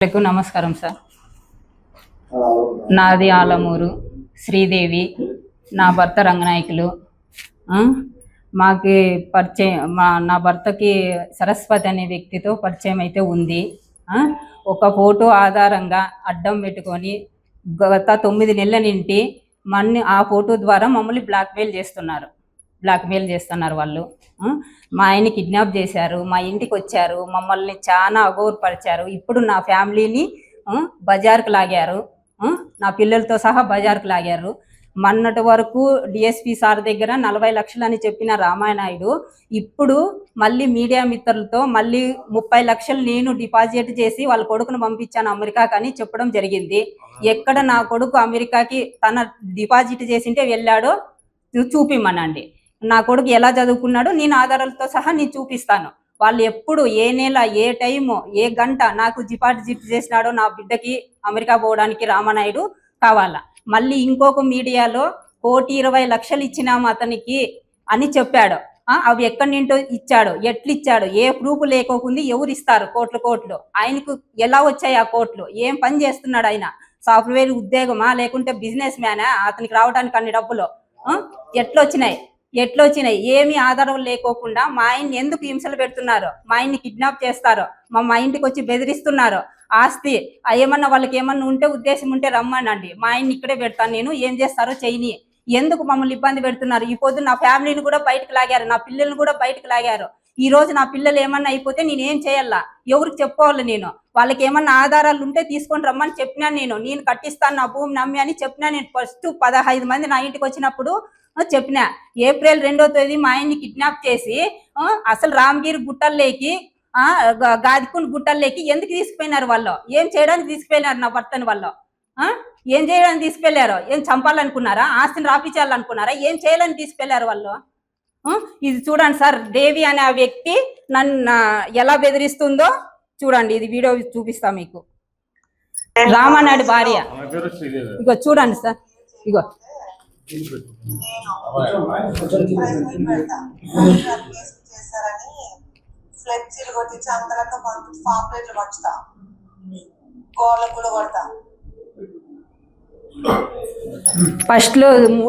నమస్కారం సార్. నాది ఆలమూరు శ్రీదేవి, నా భర్త రంగనాయకులు. మాకి పరిచయం నా భర్తకి సరస్వతి అనే వ్యక్తితో పరిచయం అయితే ఉంది. ఒక ఫోటో ఆధారంగా అడ్డం పెట్టుకొని గత 9 నెలల నుండి ఆ ఫోటో ద్వారా మమ్మల్ని బ్లాక్మెయిల్ చేస్తున్నారు వాళ్ళు. మా ఆయన్ని కిడ్నాప్ చేశారు, మా ఇంటికి వచ్చారు, మమ్మల్ని చాలా అగౌరవపరిచారు. ఇప్పుడు నా ఫ్యామిలీని బజార్కు లాగారు, నా పిల్లలతో సహా బజార్కు లాగారు. మొన్నటి వరకు డిఎస్పి సార్ దగ్గర 40 లక్షలు అని చెప్పిన రామానాయుడు ఇప్పుడు మళ్ళీ మీడియా మిత్రులతో మళ్ళీ 30 లక్షలు నేను డిపాజిట్ చేసి వాళ్ళ కొడుకును పంపించాను అమెరికాకి అని చెప్పడం జరిగింది. ఎక్కడ నా కొడుకు అమెరికాకి తన డిపాజిట్ చేసింటే వెళ్ళాడో చూపిమ్మనండి. నా కొడుకు ఎలా చదువుకున్నాడో నేను ఆధారాలతో సహా నేను చూపిస్తాను. వాళ్ళు ఎప్పుడు ఏ నెల ఏ టైము ఏ గంట నాకు డిపాజిట్ చేసినాడో నా బిడ్డకి అమెరికా పోవడానికి రామానాయుడు కావాలా. మళ్ళీ ఇంకొక మీడియాలో 1,20,00,000 ఇచ్చినాము అతనికి అని చెప్పాడు. అవి ఎక్కడి నుంటో ఇచ్చాడు, ఎట్లు ఇచ్చాడు, ఏ ప్రూఫ్ లేకోకుంది, ఎవరు ఇస్తారు కోట్లు? ఆయనకు ఎలా వచ్చాయి ఆ కోట్లు? ఏం పని చేస్తున్నాడు ఆయన? సాఫ్ట్వేర్ ఉద్యోగమా లేకుంటే బిజినెస్ మ్యానా? అతనికి రావడానికి అన్ని డబ్బులు ఎట్లొచ్చినాయి? ఏమి ఆధారం లేకోకుండా మా ఆయన్ని ఎందుకు హింసలు పెడుతున్నారు? మా ఆయన్ని కిడ్నాప్ చేస్తారు, మా ఇంటికి వచ్చి బెదిరిస్తున్నారు. ఆస్తి ఏమన్నా వాళ్ళకి ఏమన్నా ఉంటే ఉద్దేశం ఉంటే రమ్మనండి, మా ఆయన్ని ఇక్కడే పెడతాను నేను, ఏం చేస్తారో చేయని. ఎందుకు మమ్మల్ని ఇబ్బంది పెడుతున్నారు? ఈ పొద్దు నా ఫ్యామిలీని కూడా బయటకు లాగారు, నా పిల్లల్ని కూడా బయటకు లాగారు. ఈ రోజు నా పిల్లలు ఏమన్నా అయిపోతే నేనేం చేయాలా? ఎవరికి చెప్పుకోవాలి? నేను వాళ్ళకి ఏమన్నా ఆధారాలు ఉంటే తీసుకొని రమ్మని చెప్పినాను. నేను కట్టిస్తాను నా భూమి నమ్మి అని చెప్పినా. నేను ఫస్ట్ 15 మంది నా ఇంటికి వచ్చినప్పుడు చెప్పిన. ఏప్రిల్ 2వ తేదీ మా ఆయన్ని కిడ్నాప్ చేసి అసలు రామగిరి గుట్టల్లోకి గాదికుండ గుట్టల్లోకి ఎందుకు తీసుకుపోయినారు? వాళ్ళు ఏం చేయడానికి తీసుకుపోయినారు? నా భర్తని వాళ్ళు ఏం చేయడానికి తీసుకెళ్లారు? ఏం చంపాలనుకున్నారా? ఆస్తిని రాపించాలనుకున్నారా? ఏం చేయాలని తీసుకెళ్లారు వాళ్ళు? ఇది చూడండి సార్, దేవి అనే ఆ వ్యక్తి నన్ను ఎలా బెదిరిస్తుందో చూడండి. ఇది వీడియో చూపిస్తా మీకు. రామానాయుడు భార్య, ఇగో చూడండి సార్, ఇగో ఫస్ట్ లో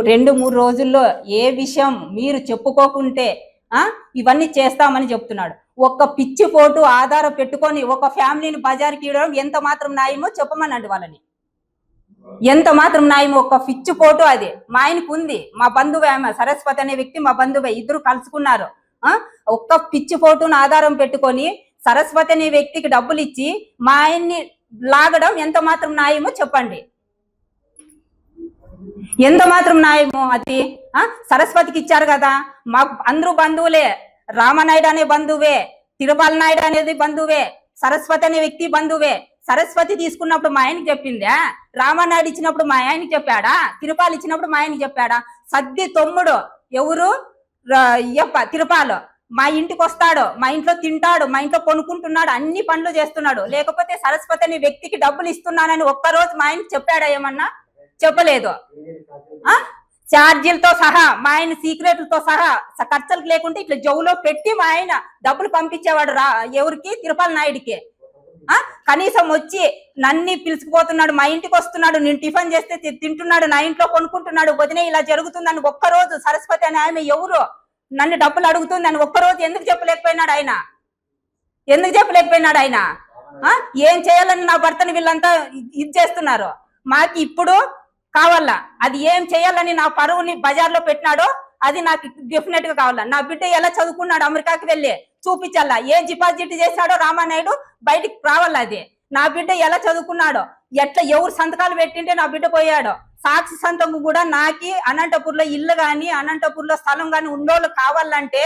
2-3 రోజుల్లో ఏ విషయం మీరు చెప్పుకోకుంటే ఇవన్నీ చేస్తామని చెప్తున్నాడు. ఒక్క పిచ్చి పోటు ఆధారం పెట్టుకొని ఒక ఫ్యామిలీని బజార్కి ఇవ్వడం ఎంత మాత్రం న్యాయమో చెప్పమనండి వాళ్ళని. ఎంత మాత్రం న్యాయమో? ఒక పిచ్చి పోటు అది మా ఆయనకు ఉంది. మా బంధువే ఆమె, సరస్వతి అనే వ్యక్తి మా బంధువే, ఇద్దరు కలుసుకున్నారు. ఒక్క పిచ్చి పోటును ఆధారం పెట్టుకొని సరస్వతి అనే వ్యక్తికి డబ్బులు ఇచ్చి మా ఆయన్ని లాగడం ఎంత మాత్రం న్యాయమో చెప్పండి. ఎంత మాత్రం న్యాయమో అది? సరస్వతికి ఇచ్చారు కదా, మాకు అందరూ బంధువులే. రామనాయుడు అనే బంధువే, తిరుపాల నాయుడు అనేది బంధువే, సరస్వతి అనే వ్యక్తి బంధువే. సరస్వతి తీసుకున్నప్పుడు మా ఆయనకి చెప్పిందా? రామనాయుడు ఇచ్చినప్పుడు మా ఆయనకి చెప్పాడా? తిరుపాలు ఇచ్చినప్పుడు మా ఆయనకి చెప్పాడా? సద్ది తమ్ముడు ఎవరు? తిరుపాలు మా ఇంటికి వస్తాడు, మా ఇంట్లో తింటాడు, మా ఇంట్లో కొనుక్కుంటున్నాడు, అన్ని పనులు చేస్తున్నాడు. లేకపోతే సరస్వతి అనే వ్యక్తికి డబ్బులు ఇస్తున్నానని ఒక్కరోజు మా ఆయనకి చెప్పాడా? ఏమన్నా చెప్పలేదు. ఛార్జీలతో సహా మా ఆయన సీక్రెట్లతో సహా ఖర్చులకు లేకుంటే ఇట్లా జవులో పెట్టి మా ఆయన డబ్బులు పంపించేవాడు. ఎవరికి? తిరుపాల నాయుడికి. కనీసం వచ్చి నన్ను పిలుచుకుపోతున్నాడు, మా ఇంటికి వస్తున్నాడు, నేను టిఫిన్ చేస్తే తింటున్నాడు, నా ఇంట్లో కొనుక్కుంటున్నాడు. వదినే ఇలా జరుగుతుందని ఒక్కరోజు సరస్వతి అని ఆమె ఎవరు నన్ను డబ్బులు అడుగుతుందని ఒక్కరోజు ఎందుకు చెప్పలేకపోయినాడు ఆయన? ఏం చేయాలని నా భర్తని వీళ్ళంతా ఇది చేస్తున్నారు. మాకు ఇప్పుడు కావాలా, అది ఏం చేయాలని నా పరువుని బజార్లో పెట్టినాడో అది నాకు డెఫినెట్ గా కావాలా. నా బిడ్డ ఎలా చదువుకున్నాడు అమెరికాకి వెళ్ళి చూపించాలా. ఏం డిపాజిట్ చేశాడో రామానాయుడు బయటికి రావాలా. అది నా బిడ్డ ఎలా చదువుకున్నాడో, ఎట్లా ఎవరు సంతకాలు పెట్టింటే నా బిడ్డ పోయాడో, సాక్షి సంతకం కూడా నాకి అనంతపూర్లో ఇల్లు గాని అనంతపూర్లో స్థలం గాని ఉండోళ్ళు కావాలంటే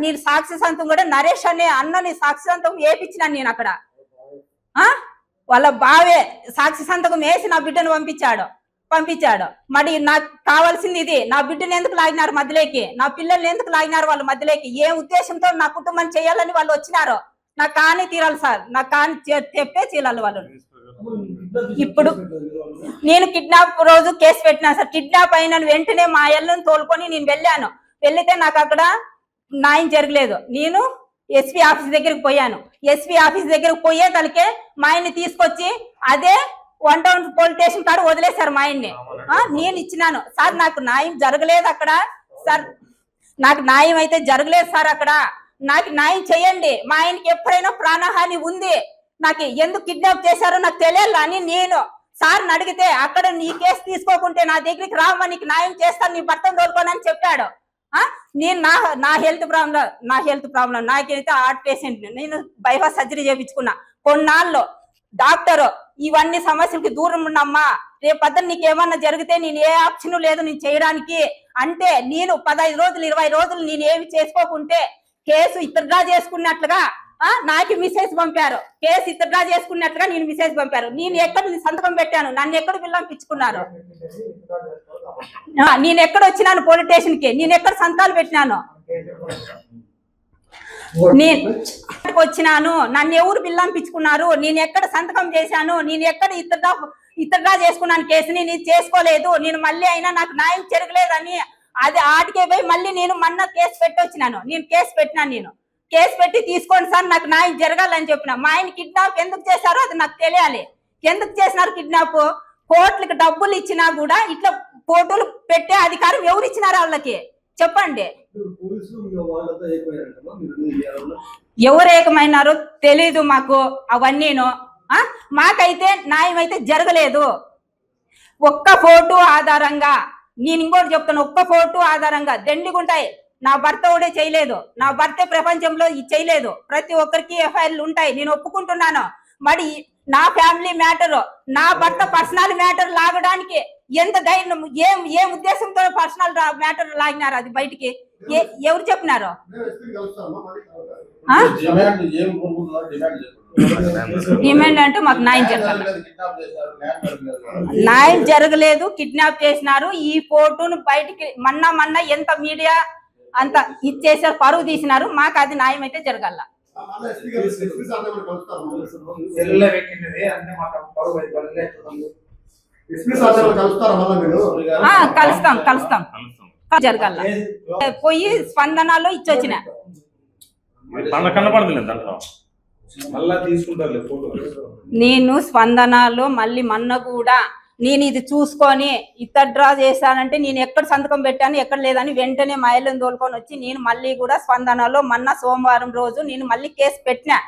నేను సాక్షి సంతకం కూడా నరేష్ అనే అన్నని సాక్షి సంతకం వేపించినాను నేను అక్కడ. వాళ్ళ బావే సాక్షి సంతకం వేసి నా బిడ్డను పంపించాడు. మరి నాకు కావాల్సింది ఇది. నా బిడ్డను ఎందుకు లాగినారు మధ్యలోకి? నా పిల్లల్ని ఎందుకు లాగినారు వాళ్ళు మధ్యలోకి? ఏ ఉద్దేశంతో నా కుటుంబం చేయాలని వాళ్ళు వచ్చినారో నాకు కానీ తీరాలి సార్, నాకు కానీ చెప్పే తీరాలి వాళ్ళు. ఇప్పుడు నేను కిడ్నాప్ రోజు కేసు పెట్టినా సార్. కిడ్నాప్ అయిన వెంటనే మా ఇళ్ళను తోలుకొని నేను వెళ్ళాను. వెళ్తే నాకు అక్కడ న్యాయం జరగలేదు. నేను ఎస్పీ ఆఫీస్ దగ్గరికి పోయాను. ఎస్పీ ఆఫీస్ దగ్గరికి పోయే తలకే మా ఆయన్ని తీసుకొచ్చి అదే 1 టౌన్ పోలీస్ స్టేషన్ కాడ వదిలేశారు మా ఆయన్ని. నేను ఇచ్చినాను సార్, నాకు న్యాయం జరగలేదు అక్కడ సార్, నాకు న్యాయం అయితే జరగలేదు సార్, అక్కడ నాకు న్యాయం చేయండి. మా ఆయనకి ఎప్పుడైనా ప్రాణహాని ఉంది, నాకు ఎందుకు కిడ్నాప్ చేశారో నాకు తెలియాలి అని నేను సార్ని అడిగితే అక్కడ నీ కేసు తీసుకోకుంటే నా దగ్గరికి రావా, నీకు న్యాయం చేస్తాను, నీ భర్తను తోలుకోనని చెప్పాడు. నేను నా హెల్త్ ప్రాబ్లం నాకైతే హార్ట్ పేషెంట్, నేను బైపాస్ సర్జరీ చేయించుకున్నా. కొన్నాళ్ళు డాక్టర్ ఇవన్నీ సమస్యలకి దూరం ఉన్నమ్మా, రేపొద్దున నీకేమన్నా జరిగితే నేను ఏ ఆప్షన్ లేదు నేను చేయడానికి అంటే, నేను 15 రోజులు 20 రోజులు నేను ఏమి చేసుకోకుంటే కేసు విత్డ్రా చేసుకున్నట్లుగా నాకు మెసేజ్ పంపారు. కేసు విత్డ్రా చేసుకున్నట్లుగా నేను మెసేజ్ పంపారు. నేను ఎక్కడ సంతకం పెట్టాను, నన్ను ఎక్కడ పిల్లంపించుకున్నారు, నేను ఎక్కడ వచ్చినాను పోలీస్ స్టేషన్ కి, నేను ఎక్కడ సంతకాలు పెట్టినాను, నేను వచ్చినాను, నన్ను ఎవరు పిల్లంపించుకున్నారు, నేను ఎక్కడ సంతకం చేశాను, నేను ఎక్కడ ఇతరుగా చేసుకున్నాను కేసుని, నేను చేసుకోలేదు, నేను మళ్ళీ అయినా నాకు న్యాయం జరగలేదని అది ఆటికే పోయి మళ్ళీ నేను మొన్న కేసు పెట్టొచ్చినాను. నేను కేసు పెట్టినాను, నేను కేసు పెట్టి తీసుకోండి సార్ నాకు న్యాయం జరగాలని చెప్పిన. మా ఆయన కిడ్నాప్ ఎందుకు చేశారో అది నాకు తెలియాలి. ఎందుకు చేసినారు కిడ్నాప్? కోట్లకి డబ్బులు ఇచ్చినా కూడా ఇట్లా ఫోటోలు పెట్టే అధికారం ఎవరు ఇచ్చినారు వాళ్ళకి చెప్పండి. ఎవరు ఏకమైనారో తెలీదు మాకు అవన్నీను. మాకైతే న్యాయం అయితే జరగలేదు. ఒక్క ఫోటో ఆధారంగా, నేను ఇంకోటి చెప్తాను, ఒక్క ఫోటో ఆధారంగా దండిగుంటాయి. నా భర్త కూడా చేయలేదు, నా భర్త ప్రపంచంలో చేయలేదు. ప్రతి ఒక్కరికి ఎఫ్ఐఆర్లు ఉంటాయి, నేను ఒప్పుకుంటున్నాను. మరి నా ఫ్యామిలీ మ్యాటర్, నా భర్త పర్సనల్ మ్యాటర్ లాగడానికి ఎంత ధైర్యం, ఏం ఉద్దేశంతో పర్సనల్ మ్యాటర్ లాగినారు అది బయటికి ఎవరు చెప్పినారు? డిమాండ్ అంటే మాకు న్యాయం జరగాలి. న్యాయం జరగలేదు, కిడ్నాప్ చేసినారు. ఈ ఫోటోను బయటికి మొన్న ఎంత మీడియా అంత ఇచ్చేసారు, పరువు తీసినారు. మాకు అది న్యాయం అయితే జరగాల. కలుస్తాం జరగాల. పోయి స్పందనలో ఇచ్చొచ్చిన నేను స్పందనలో మళ్ళీ మొన్న కూడా నేను ఇది చూసుకొని విత్డ్రా చేశానంటే నేను ఎక్కడ సంతకం పెట్టాను ఎక్కడ లేదని వెంటనే మా ఇల్లుని తోలుకొని వచ్చి నేను మళ్ళీ కూడా స్పందనలో మొన్న సోమవారం రోజు నేను మళ్ళీ కేసు పెట్టినా.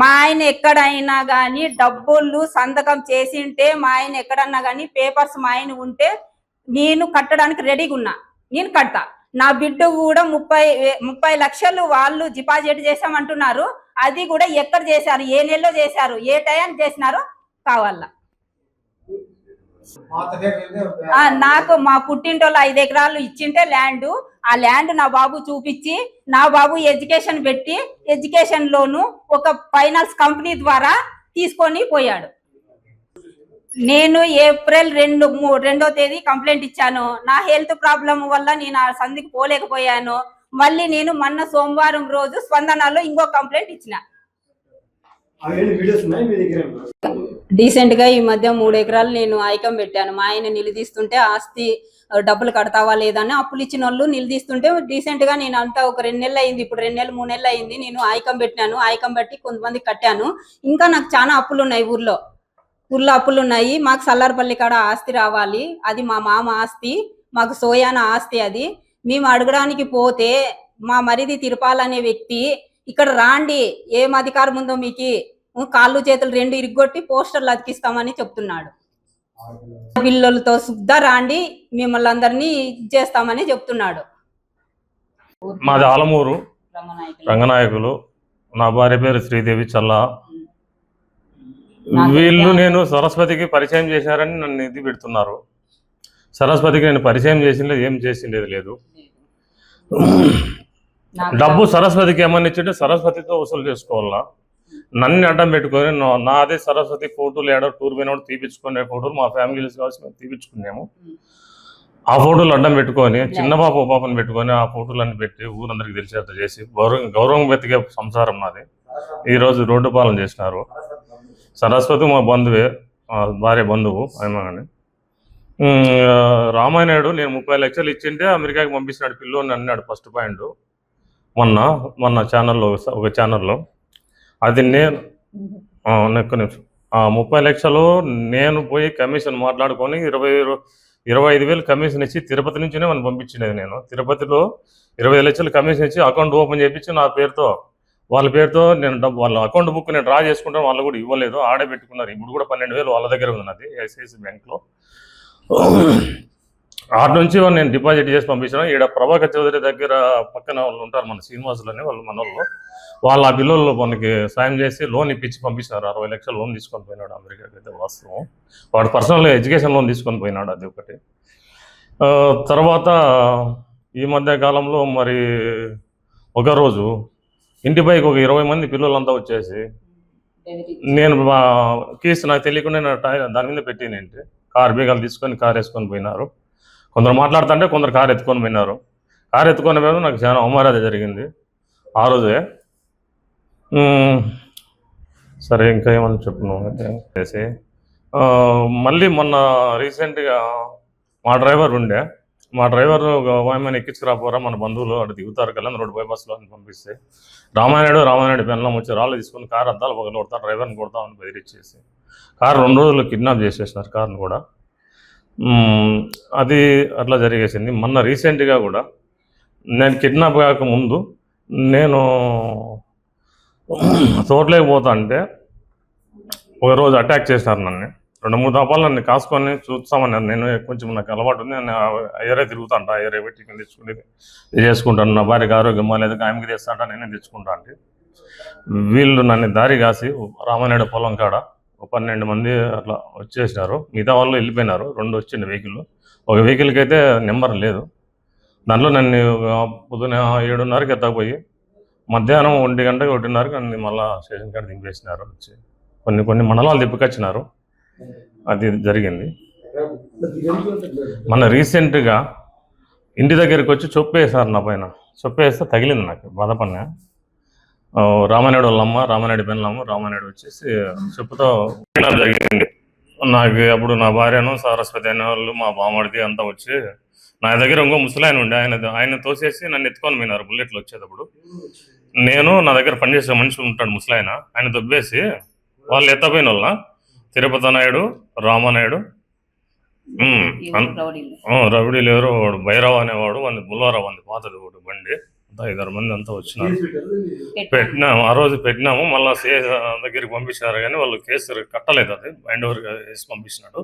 మా ఆయన ఎక్కడైనా కానీ డబ్బులు సంతకం చేసింటే, మా ఆయన ఎక్కడన్నా కానీ పేపర్స్ మా ఆయన ఉంటే నేను కట్టడానికి రెడీగా ఉన్నా, నేను కడతా. నా బిడ్డ కూడా 30 లక్షలు వాళ్ళు డిపాజిట్ చేశామంటున్నారు. అది కూడా ఎక్కడ చేశారు, ఏ నెలలో చేశారు, ఏ టైంకి చేసినారో కావాలా. నాకు మా పుట్టింటోళ్ళు 5 ఎకరాలు ఇచ్చింటే ల్యాండ్, ఆ ల్యాండ్ నా బాబు చూపించి, నా బాబు ఎడ్యుకేషన్ పెట్టి ఎడ్యుకేషన్ లోను ఒక ఫైనాన్స్ కంపెనీ ద్వారా తీసుకొని పోయాడు. నేను ఏప్రిల్ 2వ తేదీ కంప్లైంట్ ఇచ్చాను. నా హెల్త్ ప్రాబ్లం వల్ల నేను ఆ సంధికి పోలేకపోయాను. మళ్ళీ నేను మొన్న సోమవారం రోజు స్పందనలో ఇంకో కంప్లైంట్ ఇచ్చిన. డీసెంట్ గా ఈ మధ్య 3 ఎకరాలు నేను ఐకం పెట్టాను. మా ఆయన నిలదీస్తుంటే ఆస్తి డబ్బులు కడతావా లేదని అప్పులు ఇచ్చిన వాళ్ళు నిలదీస్తుంటే డీసెంట్ గా నేను అంతా ఒక 2 నెలలు అయింది, ఇప్పుడు 2 నెలలు 3 నెలలు అయింది. నేను ఐకం పెట్టినాను, ఐకం బట్టి కొంతమంది కట్టాను. ఇంకా నాకు చాలా అప్పులు ఉన్నాయి, ఊర్లో అప్పులు ఉన్నాయి. మాకు సల్లార్పల్లి కాడ ఆస్తి రావాలి, అది మా మామ ఆస్తి, మాకు సోయాన ఆస్తి. అది మేము అడగడానికి పోతే మా మరిది తిరుపాలనే వ్యక్తి ఇక్కడ రాండి, ఏం అధికారం ఉందో మీకు, కాళ్ళు చేతులు 2 ఇరుగొట్టి పోస్టర్లు అతికిస్తామని చెప్తున్నాడు. పిల్లలతో సుద్దా రాండి, మిమ్మల్ని అందరినీ చేస్తామని చెప్తున్నాడు. మాది ఆలమూరు రంగనాయకులు. నా భార్య పేరు శ్రీదేవి చల్లా. వీళ్ళు నేను సరస్వతికి పరిచయం చేశారని నన్ను ఇది పెడుతున్నారు. సరస్వతికి నేను పరిచయం చేసింది ఏం చేసిండేది లేదు. డబ్బు సరస్వతికి ఏమన్నా ఇచ్చింటే సరస్వతితో వసూలు చేసుకోవాలా. నన్ను అడ్డం పెట్టుకొని నాదే సరస్వతి ఫోటోలు ఏడో టూర్ పోయినప్పుడు తీపించుకునే ఫోటోలు మా ఫ్యామిలీస్ కావాల్సి మేము తీపించుకున్నాము. ఆ ఫోటోలు అడ్డం పెట్టుకొని చిన్న పాపని పెట్టుకొని ఆ ఫోటోలన్నీ పెట్టి ఊరందరికి తెలిసేట చేసి గౌరవం వెతికే సంసారం నాది. ఈరోజు రోడ్డు పాలన చేసినారు. సరస్వతి మా బంధువే, భార్య బంధువు ఆయన. కానీ రామాయణుడు నేను 30 లక్షలు ఇచ్చింటే అమెరికాకి పంపిస్తున్నాడు పిల్లోని అన్నాడు. ఫస్ట్ పాయింట్ మొన్న ఛానల్లో ఒక ఛానల్లో అది నేను ఒక్క నిమిషం 30 లక్షలు నేను పోయి కమిషన్ మాట్లాడుకొని 25,000 కమిషన్ ఇచ్చి తిరుపతి నుంచినే మనం పంపించినది. నేను తిరుపతిలో 25 లక్షలు కమిషన్ ఇచ్చి అకౌంట్ ఓపెన్ చేయించి నా పేరుతో వాళ్ళ పేరుతో నేను వాళ్ళ అకౌంట్ బుక్ నేను డ్రా చేసుకుంటాను, వాళ్ళు కూడా ఇవ్వలేదు, ఆడే పెట్టుకున్నారు. ఇప్పుడు కూడా 12,000 వాళ్ళ దగ్గర ఉంది నాది ఐసిఐసి బ్యాంక్లో. ఆడ నుంచి నేను డిపాజిట్ చేసి పంపించాను. ఈడ ప్రభాకర్ చౌదరి దగ్గర పక్కన వాళ్ళు ఉంటారు, మన శ్రీనివాసులని వాళ్ళు మన వాళ్ళు ఆ బిల్లుల్లో మనకి సాయం చేసి లోన్ ఇప్పించి పంపించినారు. 60 లక్షలు లోన్ తీసుకొని పోయినాడు అమెరికాకి, అయితే వాస్తవం. వాడు పర్సనల్ ఎడ్యుకేషన్ లోన్ తీసుకొని పోయినాడు, అది ఒకటి. తర్వాత ఈ మధ్య కాలంలో మరి ఒకరోజు ఇంటి పైకి ఒక 20 మంది పిల్లలంతా వచ్చేసి నేను కీస్ నాకు తెలియకుండా దాని మీద పెట్టినేంటి కార్ బీగాలు తీసుకొని కార్ వేసుకొని పోయినారు. కొందరు మాట్లాడుతుంటే కొందరు కారు ఎత్తుకొని పోయినారు. కారు ఎత్తుకొని పోయినా నాకు చాలా అవమానాలు జరిగింది ఆ రోజే. సరే ఇంకా ఏమని చెప్పను చేసి మళ్ళీ మొన్న రీసెంట్గా మా డ్రైవర్ ఉండే, మా డ్రైవర్ ఏమైనా ఎక్కించుకురాపోరా మన బంధువులు అటు దిగుతారు కదా రోడ్డు బైపాస్లో అని పంపిస్తే రామానాయుడు పెన్లం వచ్చి రాళ్ళు తీసుకొని కారు అద్దాలు పగలు కొడతారు, డ్రైవర్ని కొడతామని బెదిరించేసి కారు 2 రోజులు కిడ్నాప్ చేసేసినారు కార్ని కూడా. అది అట్లా జరిగేసింది. మొన్న రీసెంట్గా కూడా నేను కిడ్నాప్ కాకముందు నేను తోటలేకపోతా అంటే ఒకరోజు అటాక్ చేసినారు నన్ను. 2-3 దఫాలు నన్ను కాసుకొని చూస్తామన్నారు. నేను కొంచెం నాకు అలవాటు ఉంది, నేను అయ్యరే తిరుగుతాంట, అయ్యరే పెట్టి తెచ్చుకుని ఇది చేసుకుంటాను. నా భార్యకి ఆరోగ్యం లేదు, ఆమెకి తెస్తాంట, నేనే తెచ్చుకుంటా అంటే వీళ్ళు నన్ను దారి కాసి రామానాయుడు పొలం కాడ 12 మంది అట్లా వచ్చేసినారు. మిగతా వాళ్ళు వెళ్ళిపోయినారు. 2 వచ్చింది వెహికల్. ఒక వెహికల్కి అయితే నెంబర్ లేదు. దాంట్లో నన్ను పొద్దున 7:30కి ఎత్తకపోయి మధ్యాహ్నం 1 గంటకి 1:30కి నన్ను మళ్ళీ స్టేషన్ కాడ దింపేసినారు. వచ్చి కొన్ని మండలాలు తిప్పుకొచ్చినారు. అది జరిగింది. మన రీసెంట్గా ఇంటి దగ్గరికి వచ్చి చొప్పేసారు నా పైన. చొప్పేస్తే తగిలింది, నాకు బాధపడినా. రామానాయుడు వాళ్ళమ్మ, రామానాయుడు పెళ్ళమ్మ, రామానాయుడు వచ్చేసి చెప్పుతో జరిగింది. నాకు అప్పుడు నా భార్యను సరస్వతి అనే వాళ్ళు మా బామ్మడిది అంతా వచ్చి నా దగ్గర ఇంకో ముసలాయన ఉండే, ఆయన తోసేసి నన్ను ఎత్తుకొని పోయినారు బుల్లెట్లు వచ్చేటప్పుడు. నేను నా దగ్గర పనిచేసే మనిషి ఉంటాడు ముసలాయన, ఆయన దొబ్బేసి వాళ్ళు ఎత్తపోయిన వాళ్ళ తిరుపతి నాయుడు, రామానాయుడు, రవిడీలు ఎవరు వాడు భైరవ అనేవాడు, వాడిని బుల్లారావు అని పాతది ఒకటి బండి, 5-6 మంది అంతా వచ్చినారు. పెట్టినాము ఆ రోజు పెట్టినాము. మళ్ళీ సిఐ దగ్గరికి పంపించినారు కానీ వాళ్ళు కేసు కట్టలేదు, అది బైండ్ ఓవర్ వేసి పంపించినాడు.